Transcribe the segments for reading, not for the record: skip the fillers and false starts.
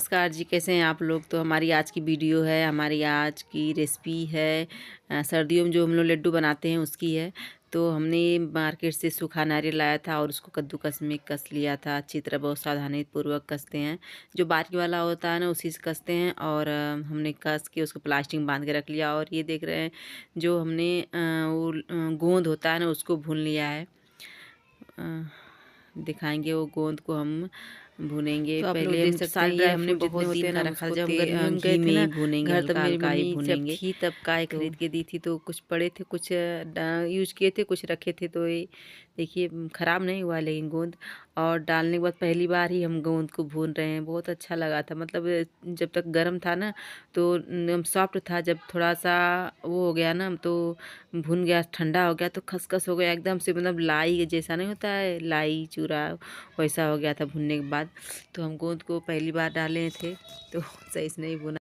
नमस्कार जी, कैसे हैं आप लोग। तो हमारी आज की वीडियो है, हमारी आज की रेसिपी है सर्दियों में जो हम लोग लड्डू बनाते हैं उसकी है। तो हमने मार्केट से सूखा नारियल लाया था और उसको कद्दूकस में कस लिया था अच्छी तरह, बहुत सावधानीपूर्वक कसते हैं। जो बारीक वाला होता है ना उसी से कसते हैं। और हमने कस के उसको प्लास्टिक में बांध के रख लिया। और ये देख रहे हैं जो हमने वो गोंद होता है ना उसको भून लिया है। दिखाएंगे वो गोंद को हम भूनेंगे। तो आप लोग पहले देख हम सकते हैं सारे ये ड्राई हमने फ्रूट जितने बहुत होते दिन हैं का ना रखा था। उसको जब हम गर्मियों में गए घी थे में ही ना भूनेंगे, घर, तब हल्का मेरी हल्का ही मम्मी जब भूनेंगे। थी तब काय तो खरीद के दी थी। तो कुछ पड़े थे, कुछ यूज किए थे, कुछ रखे थे। तो ये देखिए ख़राब नहीं हुआ लेकिन गोंद। और डालने के बाद पहली बार ही हम गोंद को भून रहे हैं, बहुत अच्छा लगा था। मतलब जब तक गर्म था ना तो सॉफ्ट था, जब थोड़ा सा वो हो गया ना तो भुन गया, ठंडा हो गया तो खसखस हो गया एकदम से। मतलब लाई जैसा नहीं होता है, लाई चूरा वैसा हो गया था भुनने के बाद। तो हम गोंद को पहली बार डाले थे तो सही से नहीं भुना।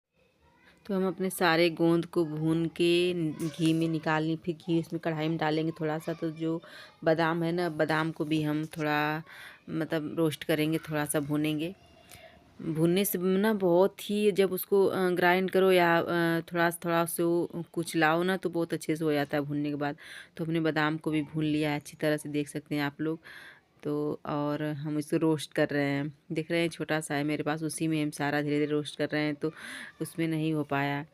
तो हम अपने सारे गोंद को भून के घी में निकाल ली, फिर घी इसमें कढ़ाई में डालेंगे थोड़ा सा। तो जो बादाम है ना, बादाम को भी हम थोड़ा मतलब रोस्ट करेंगे, थोड़ा सा भूनेंगे। भूनने से ना बहुत ही, जब उसको ग्राइंड करो या थोड़ा थोड़ा से कुछ लाओ ना तो बहुत अच्छे से हो जाता है भूनने के बाद। तो हमने बादाम को भी भून लिया है अच्छी तरह से, देख सकते हैं आप लोग। तो और हम इसे रोस्ट कर रहे हैं, देख रहे हैं छोटा सा है मेरे पास, उसी में हम सारा धीरे धीरे रोस्ट कर रहे हैं। तो उसमें नहीं हो पाया।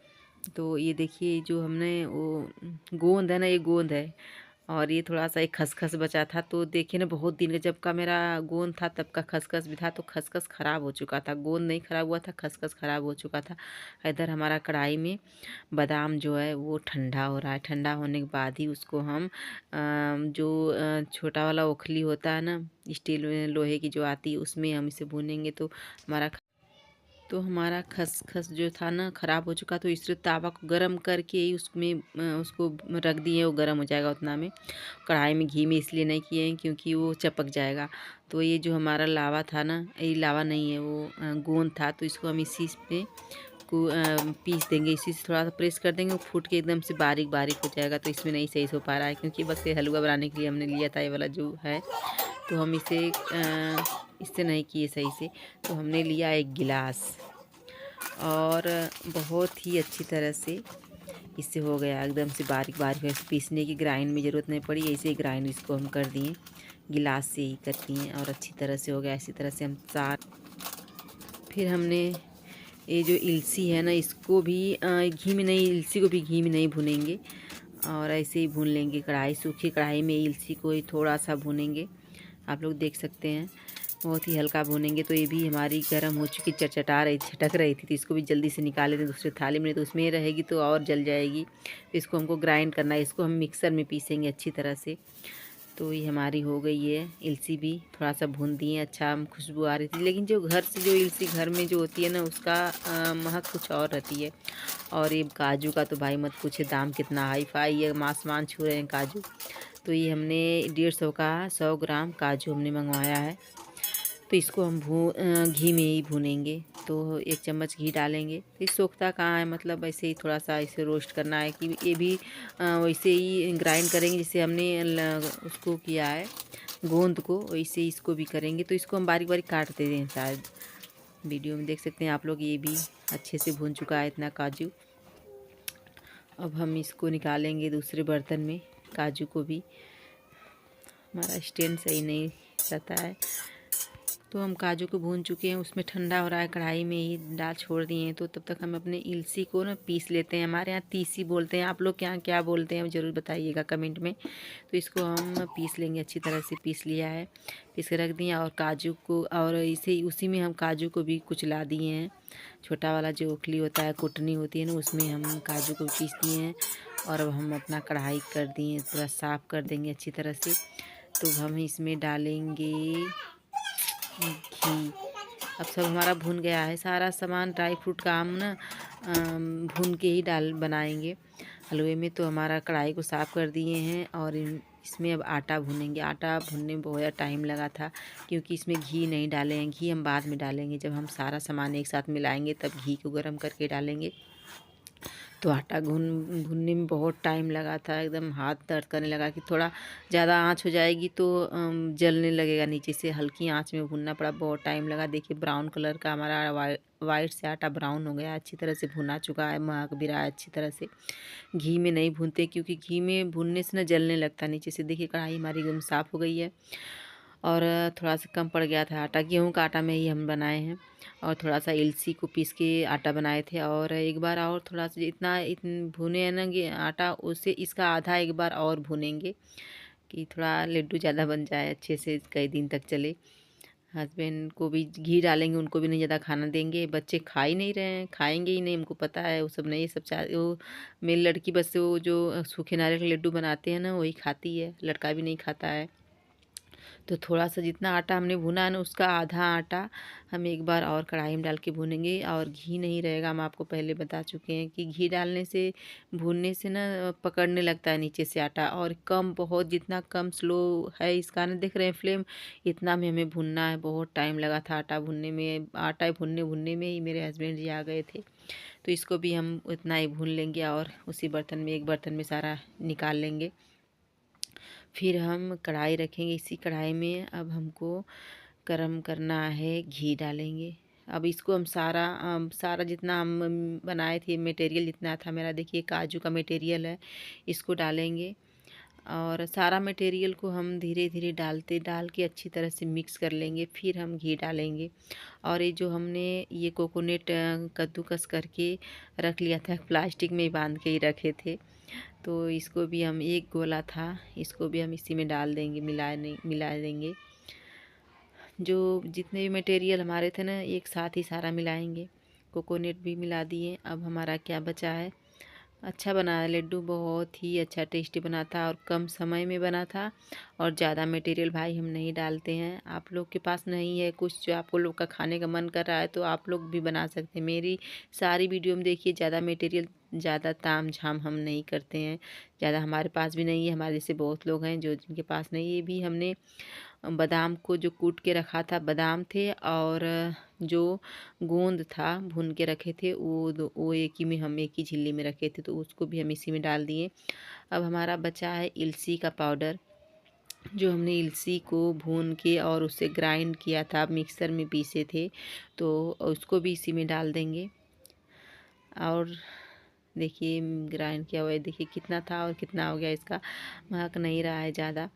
तो ये देखिए जो हमने वो गोंद है ना, ये गोंद है। और ये थोड़ा सा एक खसखस बचा था। तो देखिए ना, बहुत दिन का जब का मेरा गोंद था तब का खसखस भी था। तो खसखस ख़राब हो चुका था, गोंद नहीं ख़राब हुआ था, खसखस ख़राब हो चुका था। इधर हमारा कढ़ाई में बादाम जो है वो ठंडा हो रहा है। ठंडा होने के बाद ही उसको हम जो छोटा वाला ओखली होता है ना, स्टील में लोहे की जो आती है, उसमें हम इसे भूनेंगे। तो हमारा खसखस जो था ना ख़राब हो चुका। तो इसलिए तावा को गर्म करके ही उसमें उसको रख दिए, वो गर्म हो जाएगा उतना में। कढ़ाई में घी में इसलिए नहीं किए हैं क्योंकि वो चपक जाएगा। तो ये जो हमारा लावा था ना, ये लावा नहीं है, वो गोंद था। तो इसको हम इसी पे को पीस देंगे, इसी से थोड़ा सा प्रेस कर देंगे, वो फूट के एकदम से बारीक बारीक हो जाएगा। तो इसमें नहीं सही से हो पा रहा है क्योंकि बस ये हलवा बनाने के लिए हमने लिया था ये वाला जो है। तो हम इसे इससे नहीं किए सही से। तो हमने लिया एक गिलास और बहुत ही अच्छी तरह से इससे हो गया एकदम से बारीक बारीक। ऐसे पीसने की ग्राइंड में ज़रूरत नहीं पड़ी, ऐसे ही ग्राइंड इसको हम कर दिए, गिलास से ही करती हैं। और अच्छी तरह से हो गया। इसी तरह से हम फिर हमने ये जो इलसी है ना, इसको भी घी में नहीं, इलसी को भी घी में नहीं भुनेंगे और ऐसे ही भून लेंगे। कढ़ाई, सूखी कढ़ाई में इलसी को ही थोड़ा सा भूनेंगे। आप लोग देख सकते हैं बहुत ही हल्का भूनेंगे। तो ये भी हमारी गर्म हो चुकी, चटचटा रही, छटक रही थी। तो इसको भी जल्दी से निकाल लेते हैं दूसरे थाली में, तो उसमें रहेगी तो और जल जाएगी। तो इसको हमको ग्राइंड करना है, इसको हम मिक्सर में पीसेंगे अच्छी तरह से। तो ये हमारी हो गई है। इलसी भी थोड़ा सा भून दिए, अच्छा खुशबू आ रही थी। लेकिन जो घर से जो इलसी घर में जो होती है ना, उसका महक कुछ और रहती है। और ये काजू का तो भाई मत पूछे, दाम कितना हाई फाई है, आसमान छू रहे हैं काजू। तो ये हमने 150 का 100 ग्राम काजू हमने मंगवाया है। तो इसको हम घी में ही भूनेंगे। तो 1 चम्मच घी डालेंगे। तो ये सोखता कहाँ है, मतलब ऐसे ही थोड़ा सा इसे रोस्ट करना है कि ये भी वैसे ही ग्राइंड करेंगे जैसे हमने उसको किया है गोंद को, वैसे ही इसको भी करेंगे। तो इसको हम बारीक बारीक काटते हैं, शायद वीडियो में देख सकते हैं आप लोग। ये भी अच्छे से भून चुका है इतना काजू। अब हम इसको निकालेंगे दूसरे बर्तन में, काजू को भी। हमारा स्टैंड सही नहीं रहता है। तो हम काजू को भून चुके हैं, उसमें ठंडा हो रहा है, कढ़ाई में ही डाल छोड़ दिए हैं। तो तब तक हम अपने इलसी को ना पीस लेते हैं। हमारे यहाँ तीसी बोलते हैं, आप लोग के यहाँ क्या बोलते हैं ज़रूर बताइएगा कमेंट में। तो इसको हम पीस लेंगे, अच्छी तरह से पीस लिया है, पीस के रख दिया। और काजू को, और इसे उसी में हम काजू को भी कुचला दिए हैं। छोटा वाला जो ओखली होता है, कुटनी होती है ना, उसमें हम काजू को पीस दिए हैं। और अब हम अपना कढ़ाई कर दिए, पूरा साफ़ कर देंगे अच्छी तरह से। तो हम इसमें डालेंगे घी। अब सब हमारा भुन गया है, सारा सामान ड्राई फ्रूट का हम ना भून के ही डाल बनाएंगे हलवे में। तो हमारा कढ़ाई को साफ़ कर दिए हैं और इसमें अब आटा भूनेंगे। आटा भूनने में बहुत ज़्यादा टाइम लगा था क्योंकि इसमें घी नहीं डाले हैं। घी हम बाद में डालेंगे, जब हम सारा सामान एक साथ मिलाएंगे तब घी को गर्म करके डालेंगे। तो आटा भूनने में बहुत टाइम लगा था, एकदम हाथ दर्द करने लगा कि थोड़ा ज़्यादा आँच हो जाएगी तो जलने लगेगा नीचे से, हल्की आँच में भूनना पड़ा, बहुत टाइम लगा। देखिए ब्राउन कलर का हमारा वाइट से आटा ब्राउन हो गया, अच्छी तरह से भुना चुका है, महक भी रहा है अच्छी तरह से। घी में नहीं भूनते क्योंकि घी में भूनने से ना जलने लगता नीचे से। देखिए कढ़ाई हमारी एकदम साफ़ हो गई है और थोड़ा सा कम पड़ गया था आटा, गेहूं का आटा में ही हम बनाए हैं और थोड़ा सा इलसी को पीस के आटा बनाए थे। और एक बार और थोड़ा सा इतना भुने हैं ना आटा, उससे इसका आधा एक बार और भुनेंगे कि थोड़ा लड्डू ज़्यादा बन जाए, अच्छे से कई दिन तक चले। हस्बैंड को भी घी डालेंगे, उनको भी नहीं ज़्यादा खाना देंगे, बच्चे खा ही नहीं रहे हैं, खाएंगे ही नहीं, हमको पता है वो सब नहीं, सब वो मेरी लड़की बस वो जो सूखे नारियल के लड्डू बनाते हैं ना वही खाती है, लड़का भी नहीं खाता है। तो थोड़ा सा जितना आटा हमने भुना है ना उसका आधा आटा हम एक बार और कढ़ाई में डाल के भूनेंगे। और घी नहीं रहेगा, हम आपको पहले बता चुके हैं कि घी डालने से भूनने से ना पकड़ने लगता है नीचे से आटा। और कम, बहुत जितना कम स्लो है इसका ना, देख रहे हैं फ्लेम, इतना में हमें भुनना है। बहुत टाइम लगा था आटा भुनने में, आटा भुनने भुनने में ही मेरे हस्बैंड जी आ गए थे। तो इसको भी हम उतना ही भून लेंगे और उसी बर्तन में, एक बर्तन में सारा निकाल लेंगे। फिर हम कढ़ाई रखेंगे, इसी कढ़ाई में अब हमको गरम करना है, घी डालेंगे। अब इसको हम सारा जितना हम बनाए थे मटेरियल जितना था मेरा, देखिए काजू का मटेरियल है, इसको डालेंगे। और सारा मटेरियल को हम धीरे धीरे डाल के अच्छी तरह से मिक्स कर लेंगे। फिर हम घी डालेंगे। और ये जो हमने ये कोकोनट कद्दूकस करके रख लिया था, प्लास्टिक में बांध के ही रखे थे, तो इसको भी हम, एक गोला था, इसको भी हम इसी में डाल देंगे, मिला देंगे। जो जितने भी मटेरियल हमारे थे ना एक साथ ही सारा मिलाएंगे। कोकोनट भी मिला दिए। अब हमारा क्या बचा है, अच्छा बना है लड्डू, बहुत ही अच्छा टेस्टी बना था और कम समय में बना था। और ज़्यादा मटेरियल भाई हम नहीं डालते हैं। आप लोग के पास नहीं है कुछ जो आपको लोग का खाने का मन कर रहा है तो आप लोग भी बना सकते हैं। मेरी सारी वीडियो में देखिए, ज़्यादा मटेरियल, ज़्यादा ताम झाम हम नहीं करते हैं, ज़्यादा हमारे पास भी नहीं है। हमारे जैसे बहुत लोग हैं जो जिनके पास नहीं है। ये भी हमने बादाम को जो कूट के रखा था, बादाम थे और जो गोंद था भून के रखे थे, वो एक ही में, हम एक ही झिल्ली में रखे थे, तो उसको भी हम इसी में डाल दिए। अब हमारा बचा है इलसी का पाउडर, जो हमने इलसी को भून के और उसे ग्राइंड किया था, मिक्सर में पीसे थे, तो उसको भी इसी में डाल देंगे। और देखिए ग्राइंड किया हुआ है, देखिए कितना था और कितना हो गया, इसका महक नहीं रहा है ज़्यादा।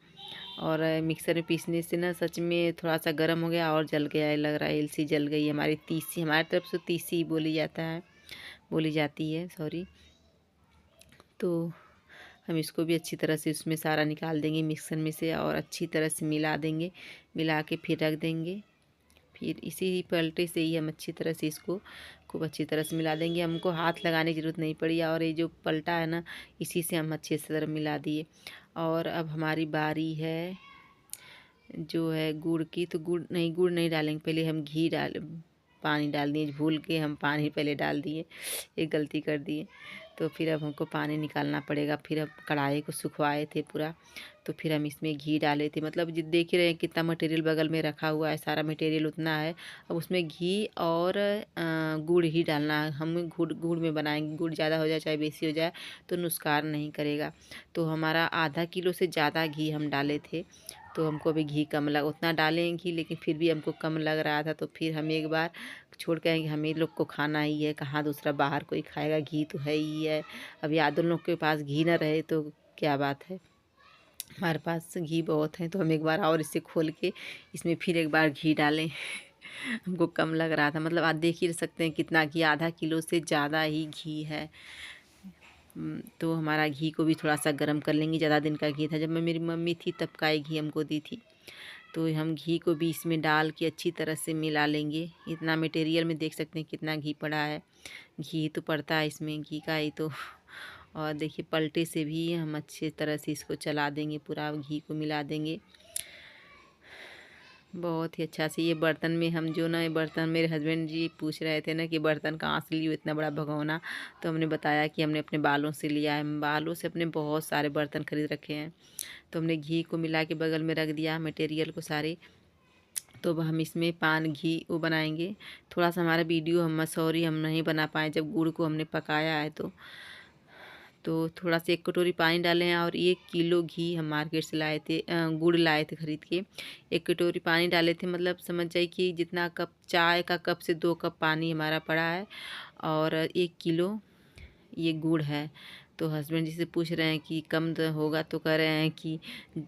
और मिक्सर में पीसने से ना सच में थोड़ा सा गर्म हो गया और जल गया है, लग रहा है इलसी जल गई। हमारी तीसी, हमारी तरफ से तीसी बोली जाती है, सॉरी। तो हम इसको भी अच्छी तरह से उसमें सारा निकाल देंगे मिक्सर में से और अच्छी तरह से मिला देंगे। मिला के फिर रख देंगे। फिर इसी पलटे से ही हम अच्छी तरह से इसको खूब अच्छी तरह से मिला देंगे। हमको हाथ लगाने की ज़रूरत नहीं पड़ी और ये जो पलटा है ना, इसी से हम अच्छे से तरह मिला दिए। और अब हमारी बारी है जो है गुड़ की। तो गुड़ नहीं डालेंगे, पहले हम पानी डाल दिए, भूल के हम पानी पहले डाल दिए, एक गलती कर दिए। तो फिर अब हमको पानी निकालना पड़ेगा। फिर अब कढ़ाई को सुखवाए थे पूरा, तो फिर हम इसमें घी डाले थे। मतलब देख ही रहे हैं कितना मटेरियल बगल में रखा हुआ है, सारा मटेरियल उतना है। अब उसमें घी और गुड़ ही डालना है। हम गुड़ में बनाएंगे, गुड़ ज़्यादा हो जाए चाहे बेसी हो जाए तो नुकसान नहीं करेगा। तो हमारा आधा किलो से ज़्यादा घी हम डाले थे, तो हमको अभी घी कम लगा, उतना डालें घी, लेकिन फिर भी हमको कम लग रहा था। तो फिर हम एक बार छोड़ के आएंगे, हमें लोग को खाना ही है, कहाँ दूसरा बाहर कोई खाएगा, घी तो है ही है। अब यादव लोग के पास घी ना रहे तो क्या बात है, हमारे पास घी बहुत है। तो हम एक बार और इसे खोल के इसमें फिर एक बार घी डालें। हमको कम लग रहा था, मतलब आप देख ही सकते हैं कितना घी, आधा किलो से ज़्यादा ही घी है। तो हमारा घी को भी थोड़ा सा गर्म कर लेंगे। ज़्यादा दिन का घी था, जब मैं मेरी मम्मी थी तब का ये घी हमको दी थी। तो हम घी को भी इसमें डाल के अच्छी तरह से मिला लेंगे। इतना मटेरियल में देख सकते हैं कितना घी पड़ा है, घी तो पड़ता है इसमें, घी का ही तो। और देखिए पलटे से भी हम अच्छी तरह से इसको चला देंगे, पूरा घी को मिला देंगे बहुत ही अच्छा से। ये बर्तन में हम जो ना, ये बर्तन मेरे हस्बैंड जी पूछ रहे थे ना कि बर्तन कहाँ से लिए हो इतना बड़ा भगोना, तो हमने बताया कि हमने अपने बालों से लिया है। बालों से अपने बहुत सारे बर्तन खरीद रखे हैं। तो हमने घी को मिला के बगल में रख दिया मटेरियल को सारे। तो अब हम इसमें पान घी वो बनाएंगे। थोड़ा सा हमारा वीडियो, हम सॉरी हम नहीं बना पाए जब गुड़ को हमने पकाया है, तो तो थोड़ा सा 1 कटोरी पानी डाले हैं और 1 किलो घी हम मार्केट से लाए थे, गुड़ लाए थे खरीद के। 1 कटोरी पानी डाले थे, मतलब समझ जाइए कि जितना कप चाय का कप से 2 कप पानी हमारा पड़ा है और 1 किलो ये गुड़ है। तो हस्बैंड जी से पूछ रहे हैं कि कम होगा, तो कह रहे हैं कि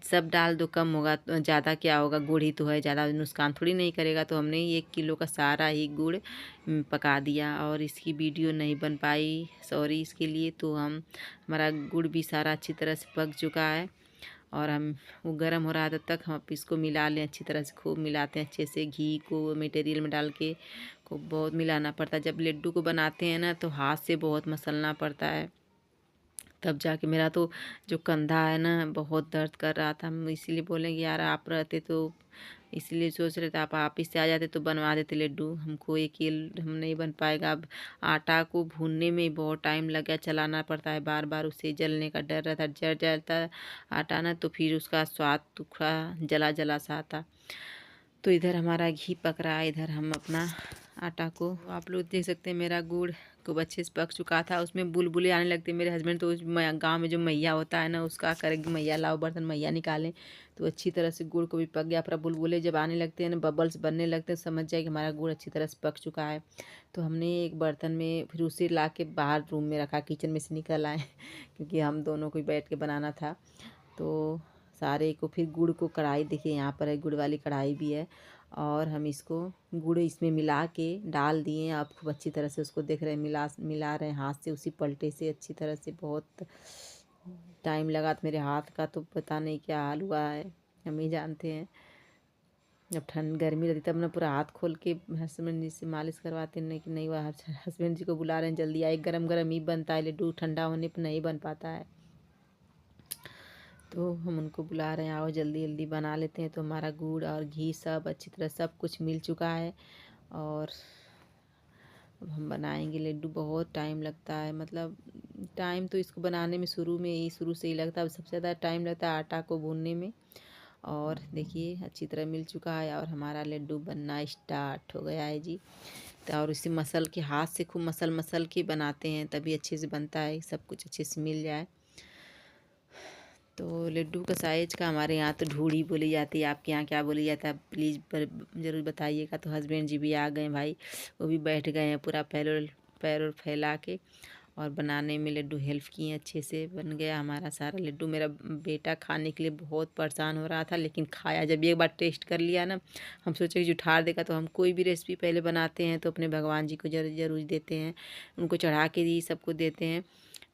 सब डाल दो, कम होगा तो ज़्यादा क्या होगा, गुड़ ही तो है, ज़्यादा नुकसान थोड़ी नहीं करेगा। तो हमने 1 किलो का सारा ही गुड़ पका दिया और इसकी वीडियो नहीं बन पाई, सॉरी इसके लिए। तो हमारा गुड़ भी सारा अच्छी तरह से पक चुका है और वो गर्म हो रहा है, तब तक हम इसको मिला लें अच्छी तरह से। खूब मिलाते हैं अच्छे से, घी को मटेरियल में डाल के खूब बहुत मिलाना पड़ता है। जब लड्डू को बनाते हैं ना तो हाथ से बहुत मसलना पड़ता है, तब जाके मेरा तो जो कंधा है ना बहुत दर्द कर रहा था। हम इसीलिए बोले कि यार आप रहते तो, इसलिए सोच रहे थे आप ही से आ जाते तो बनवा देते लड्डू। हमको अकेले हम नहीं बन पाएगा। अब आटा को भूनने में बहुत टाइम लग गया, चलाना पड़ता है बार बार, उसे जलने का डर रहता है। जल जाता आटा ना तो फिर उसका स्वाद थोड़ा जला जला सा आता। तो इधर हमारा घी पक रहा है, इधर हम अपना आटा को, आप लोग देख सकते हैं मेरा गुड़ खूब अच्छे से पक चुका था। उसमें बुलबुले आने लगते। मेरे हस्बैंड तो उस गाँव में जो मैया होता है ना उसका करेगी, मैया लाओ बर्तन मैया निकालें। तो अच्छी तरह से गुड़ को भी पक गया। पूरा बुलबुले जब आने लगते हैं ना, बबल्स बनने लगते हैं, समझ जाए कि हमारा गुड़ अच्छी तरह से पक चुका है। तो हमने एक बर्तन में फिर उसे ला के बाहर रूम में रखा, किचन में से निकल आए क्योंकि हम दोनों को बैठ के बनाना था। तो सारे को फिर गुड़ को, कढ़ाई देखिए यहाँ पर है, गुड़ वाली कढ़ाई भी है और हम इसको गुड़ इसमें मिला के डाल दिए। आप खूब अच्छी तरह से उसको देख रहे हैं, मिला रहे हैं हाथ से, उसी पलटे से अच्छी तरह से। बहुत टाइम लगा था मेरे हाथ का, तो पता नहीं क्या हाल हुआ है, हम ही जानते हैं। जब ठंड गर्मी रहती तब ना पूरा हाथ खोल के हस्बैंड जी से मालिश करवाते, नहीं कि नहीं हुआ। हस्बैंड जी को बुला रहे हैं जल्दी आए, गरम गरम ही बनता है लड्डू, ठंडा होने पर नहीं बन पाता है। तो हम उनको बुला रहे हैं, आओ जल्दी जल्दी बना लेते हैं। तो हमारा गुड़ और घी सब अच्छी तरह सब कुछ मिल चुका है और अब हम बनाएंगे लड्डू। बहुत टाइम लगता है, मतलब टाइम तो इसको बनाने में शुरू से ही लगता है। सबसे ज़्यादा टाइम लगता है आटा को भूनने में। और देखिए अच्छी तरह मिल चुका है और हमारा लड्डू बनना स्टार्ट हो गया है जी। तो और इसे मसल के, हाथ से खूब मसल मसल के बनाते हैं, तभी अच्छे से बनता है, सब कुछ अच्छे से मिल जाए। तो लड्डू का साइज का हमारे यहाँ तो ढूढ़ी बोली जाती है, आपके यहाँ क्या बोली जाता है प्लीज़ ज़रूर बताइएगा। तो हस्बैंड जी भी आ गए भाई, वो भी बैठ गए हैं पूरा पैर फैला के और बनाने में लड्डू हेल्प किए, अच्छे से बन गया हमारा सारा लड्डू। मेरा बेटा खाने के लिए बहुत परेशान हो रहा था, लेकिन खाया। जब एक बार टेस्ट कर लिया ना, हम सोचे कि जुठार देगा। तो हम कोई भी रेसिपी पहले बनाते हैं तो अपने भगवान जी को जरूर देते हैं, उनको चढ़ा के ही सबको देते हैं।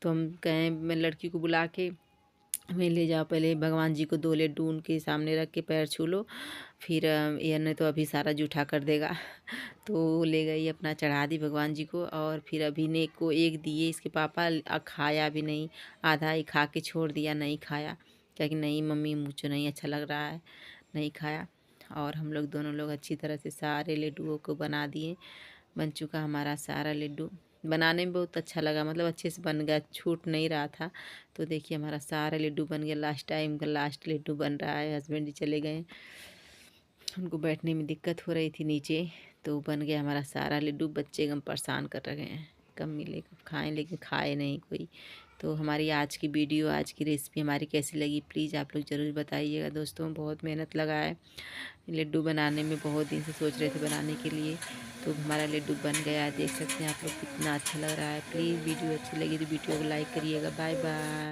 तो हम कहें, मैं लड़की को बुला के, हमें ले जाओ पहले भगवान जी को 2 लड्डू उनके सामने रख के पैर छू लो, फिर ये नहीं तो अभी सारा जूठा कर देगा। तो ले गई, अपना चढ़ा दी भगवान जी को और फिर अभी ने को एक दिए इसके पापा, खाया भी नहीं, आधा ही खा के छोड़ दिया, नहीं खाया। क्या कि नहीं मम्मी मुझे नहीं अच्छा लग रहा है, नहीं खाया। और हम लोग दोनों लोग अच्छी तरह से सारे लड्डुओं को बना दिए। बन चुका हमारा सारा लड्डू, बनाने में बहुत अच्छा लगा, मतलब अच्छे से बन गया, छूट नहीं रहा था। तो देखिए हमारा सारा लड्डू बन गया। लास्ट टाइम का लास्ट लड्डू बन रहा है, हस्बैंड जी चले गए, उनको बैठने में दिक्कत हो रही थी नीचे। तो बन गया हमारा सारा लड्डू। बच्चे एकदम परेशान कर रहे हैं, कब मिले कब खाएं, लेकिन खाए नहीं कोई। तो हमारी आज की वीडियो, आज की रेसिपी हमारी कैसी लगी प्लीज़ आप लोग ज़रूर बताइएगा दोस्तों। बहुत मेहनत लगा है लड्डू बनाने में, बहुत दिन से सोच रहे थे बनाने के लिए। तो हमारा लड्डू बन गया, देख सकते हैं आप लोग कितना अच्छा लग रहा है। प्लीज़ वीडियो अच्छी लगी तो वीडियो को लाइक करिएगा। Bye bye.